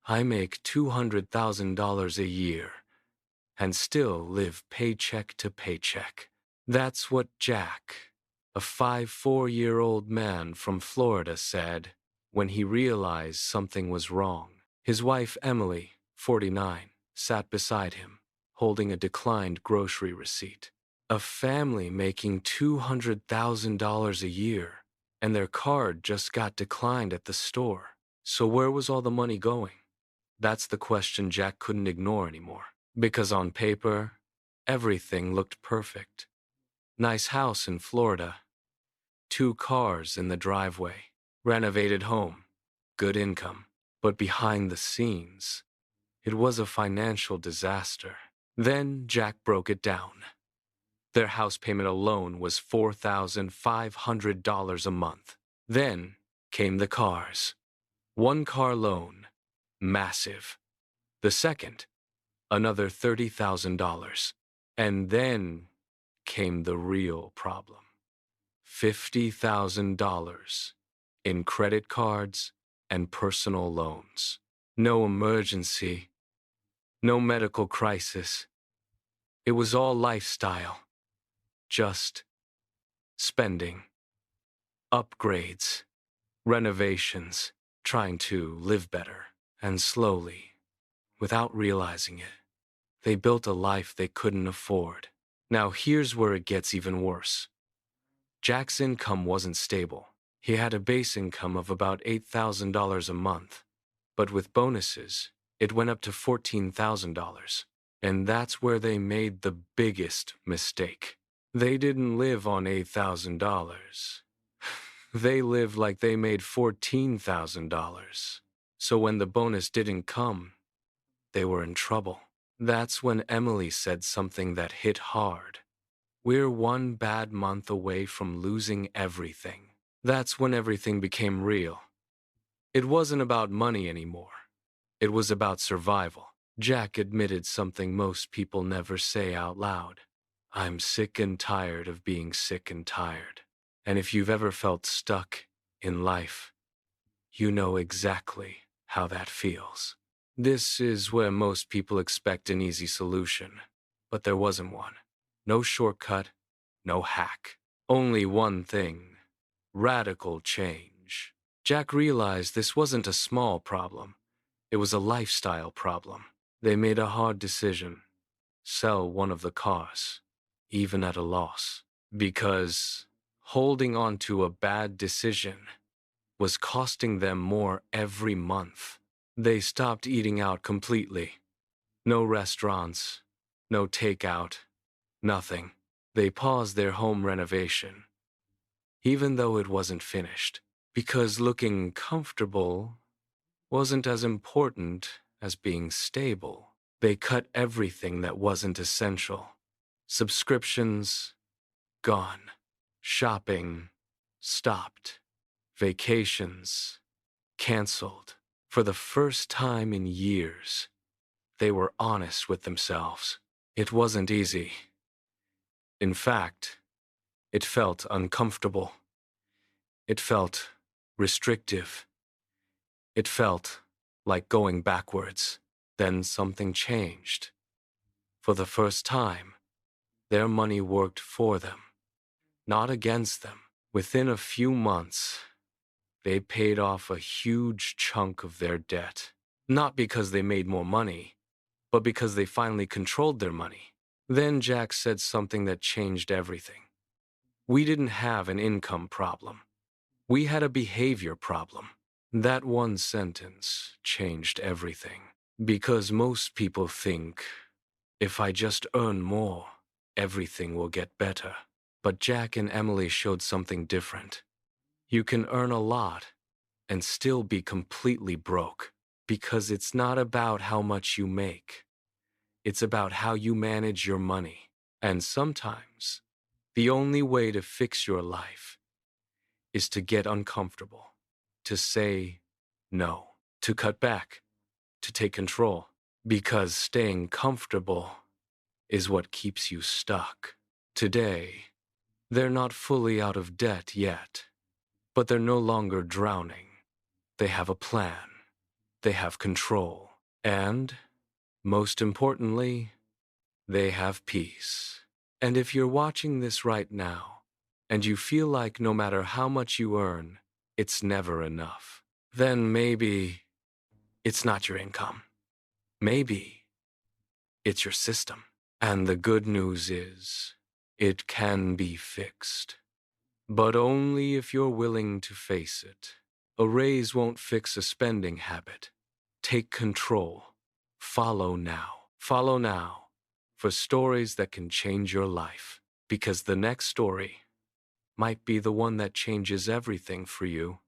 I make $200,000 a year and still live paycheck to paycheck. That's what Jack, a 54-year-old man from Florida, said when he realized something was wrong. His wife, Emily, 49, sat beside him, holding a declined grocery receipt. A family making $200,000 a year, and their card just got declined at the store. So where was all the money going? That's the question Jack couldn't ignore anymore. Because on paper, everything looked perfect. Nice house in Florida, 2 cars in the driveway, renovated home, good income. But behind the scenes, it was a financial disaster. Then Jack broke it down. Their house payment alone was $4,500 a month. Then came the cars. 1 car loan, massive. The second, another $30,000. And then came the real problem. $50,000 in credit cards and personal loans. No emergency, no medical crisis. It was all lifestyle. Just spending, upgrades, renovations, trying to live better. And slowly, without realizing it, they built a life they couldn't afford. Now here's where it gets even worse. Jack's income wasn't stable. He had a base income of about $8,000 a month, but with bonuses, it went up to $14,000. And that's where they made the biggest mistake. They didn't live on $8,000. They lived like they made $14,000. So when the bonus didn't come, they were in trouble. That's when Emily said something that hit hard. We're 1 bad month away from losing everything. That's when everything became real. It wasn't about money anymore. It was about survival. Jack admitted something most people never say out loud. I'm sick and tired of being sick and tired. And if you've ever felt stuck in life, you know exactly how that feels. This is where most people expect an easy solution, but there wasn't one. No shortcut, no hack. Only one thing: radical change. Jack realized this wasn't a small problem. It was a lifestyle problem. They made a hard decision: sell one of the cars, even at a loss. Because holding on to a bad decision was costing them more every month. They stopped eating out completely. No restaurants, no takeout, nothing. They paused their home renovation, even though it wasn't finished, because looking comfortable wasn't as important as being stable. They cut everything that wasn't essential. Subscriptions, gone. Shopping, stopped. Vacations, canceled. For the first time in years, they were honest with themselves. It wasn't easy. In fact, it felt uncomfortable. It felt restrictive. It felt like going backwards. Then something changed. For the first time, their money worked for them, not against them. Within a few months, they paid off a huge chunk of their debt. Not because they made more money, but because they finally controlled their money. Then Jack said something that changed everything. We didn't have an income problem. We had a behavior problem. That one sentence changed everything. Because most people think, if I just earn more, everything will get better. But Jack and Emily showed something different. You can earn a lot and still be completely broke, because it's not about how much you make. It's about how you manage your money. And sometimes, the only way to fix your life is to get uncomfortable, to say no, to cut back, to take control. Because staying comfortable is what keeps you stuck. Today, they're not fully out of debt yet, but they're no longer drowning. They have a plan. they have control. And, most importantly, they have peace. And if you're watching this right now, and you feel like no matter how much you earn, it's never enough, then maybe it's not your income. Maybe it's your system. And the good news is, it can be fixed. But only if you're willing to face it. A raise won't fix a spending habit. Take control. Follow now. Follow now for stories that can change your life. Because the next story might be the one that changes everything for you.